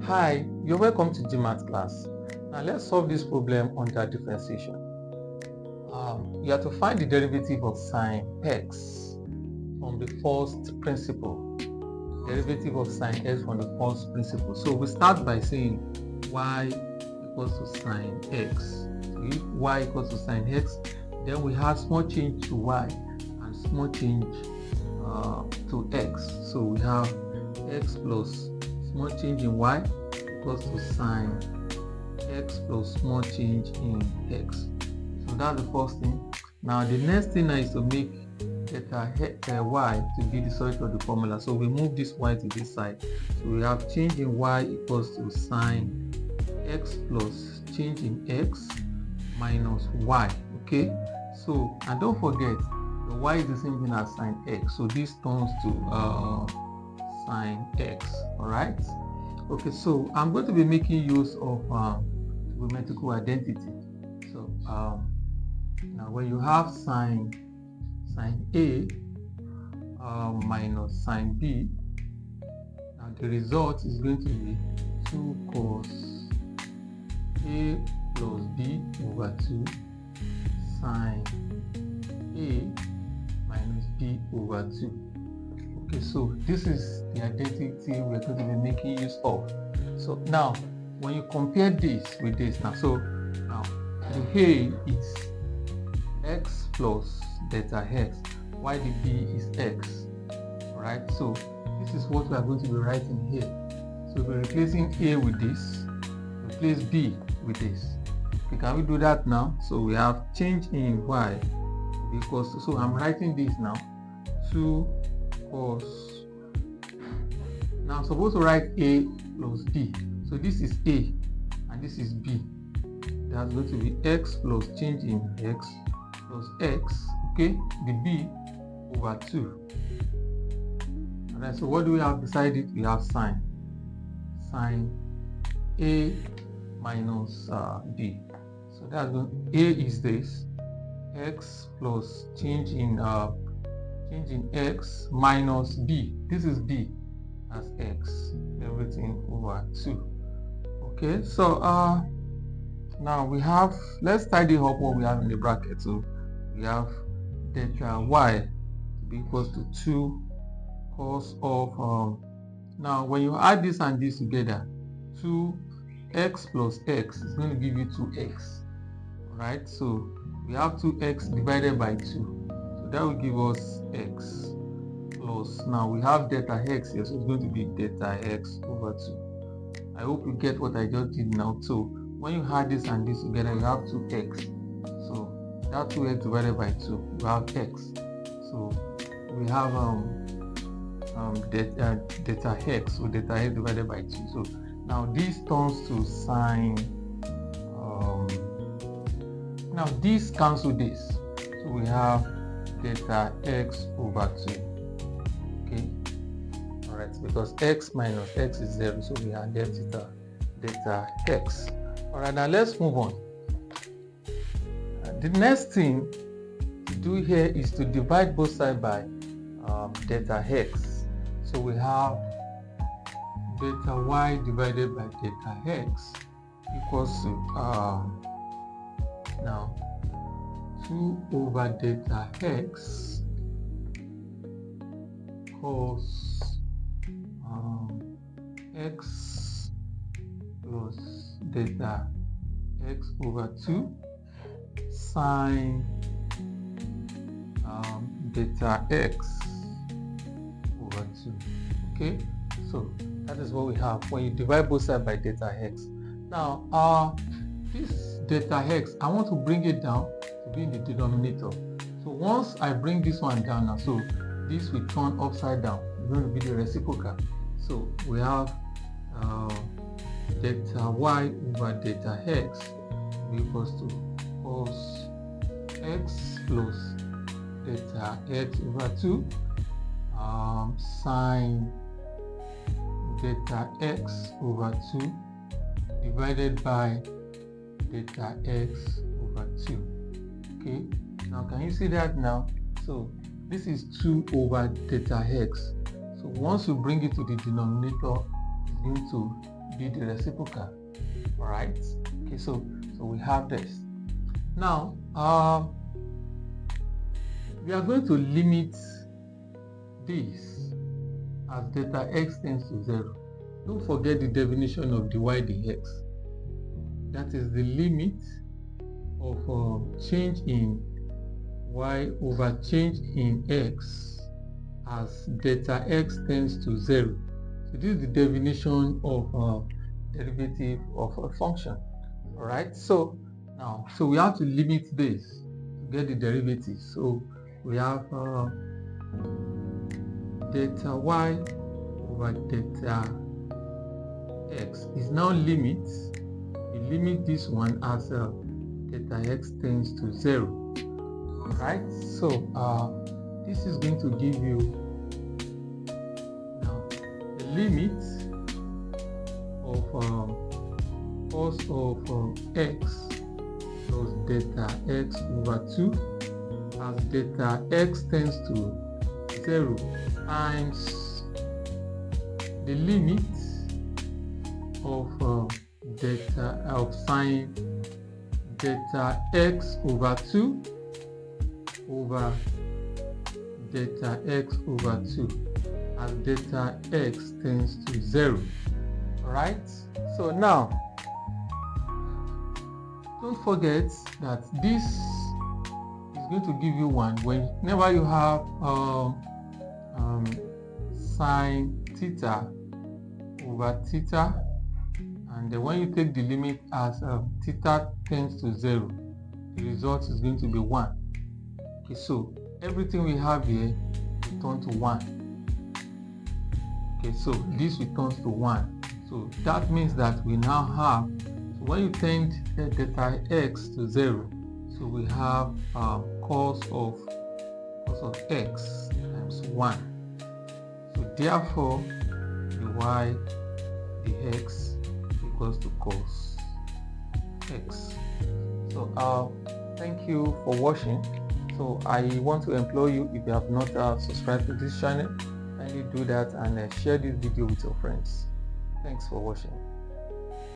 Hi, you're welcome to GMats Class. Now let's solve this problem under differentiation. You have to find the derivative of sine x from the first principle. Derivative of sine x from the first principle. So we start by saying y equals to sine x. So if y equals to sine x, then we have small change to y and small change to x. So we have x plus small change in y equals to sine x plus small change in x. So that's the first thing. Now the next thing is to make theta y to be the surrogate of the formula. So we move this y to this side. So we have change in y equals to sine x plus change in x minus y. Okay. So, and don't forget the y is the same thing as sine x. So this turns to sine x. All right. Okay, so I'm going to be making use of trigonometrical identity. So now when you have sine A minus sine B, now the result is going to be 2 cos A plus B over 2 sine A minus B over 2. Okay, so this is the identity we're going to be making use of. So now, when you compare this with this now, so now the A is x plus beta x, while the B is x. Alright, so this is what we are going to be writing here. So we're replacing A with this, replace B with this. Okay, can we do that now? So we have change in y because, so I'm writing this now, 2 cos. Now I'm supposed to write A plus B. So this is A and this is B. That's going to be x plus change in x plus x, okay, the B over 2. Alright, so what do we have beside it? We have sine A minus B. So that's going, A is this, x plus change in x minus B. This is B as x, everything over 2. Okay, so now we have, let's tidy up what we have in the bracket. So we have delta y to be equals to 2 cos of now when you add this and this together, 2x plus x is going to give you 2x. Right, so we have 2x divided by 2. So that will give us x plus, now we have delta x here, so it's going to be delta x over 2. I hope you get what I just did now. So when you add this and this together, you have 2x. So that 2x divided by 2, you have x. So we have delta x, so delta x divided by 2. So now this turns to sine, now this cancel this. So we have delta x over 2. Okay, all right, because x minus x is 0, so we have delta x. All right, now let's move on. The next thing to do here is to divide both sides by delta x. So we have delta y divided by delta x equals to now 2 over delta x cos x plus delta x over 2 sine delta x over 2. Okay, so that is what we have when you divide both sides by delta x. Now this delta x, I want to bring it down to be in the denominator. So once I bring this one down now, so this will turn upside down. It's going to be the reciprocal. So we have delta y over delta x equals to cos x plus delta x over 2 sine delta x over 2 divided by delta x over 2. Okay, now can you see that now? So this is 2 over delta x. So once you bring it to the denominator, it's going to be the reciprocal. All right. Okay, so we have this. Now we are going to limit this as delta x tends to 0. Don't forget the definition of dy dx. That is the limit of change in y over change in x as delta x tends to 0. So this is the definition of derivative of a function. All right. So now, we have to limit this to get the derivative. So we have delta y over delta x is now limit. We limit this one as delta x tends to 0. All right. So this is going to give you now the limit of cos of x plus delta x over 2 as delta x tends to 0 times the limit of delta of sine delta x over 2 over delta x over 2 as delta x tends to 0. Alright, so now don't forget that this is going to give you 1 whenever you have sine theta over theta, and then when you take the limit as theta tends to 0, the result is going to be 1. Okay, so everything we have here returns to 1. Okay, so this returns to 1. So that means that we now have, so when you tend delta x to 0, so we have cos of x times 1. So therefore the y dx equals to cos x. So thank you for watching. So I want to implore you, if you have not subscribed to this channel, kindly do that and share this video with your friends. Thanks for watching.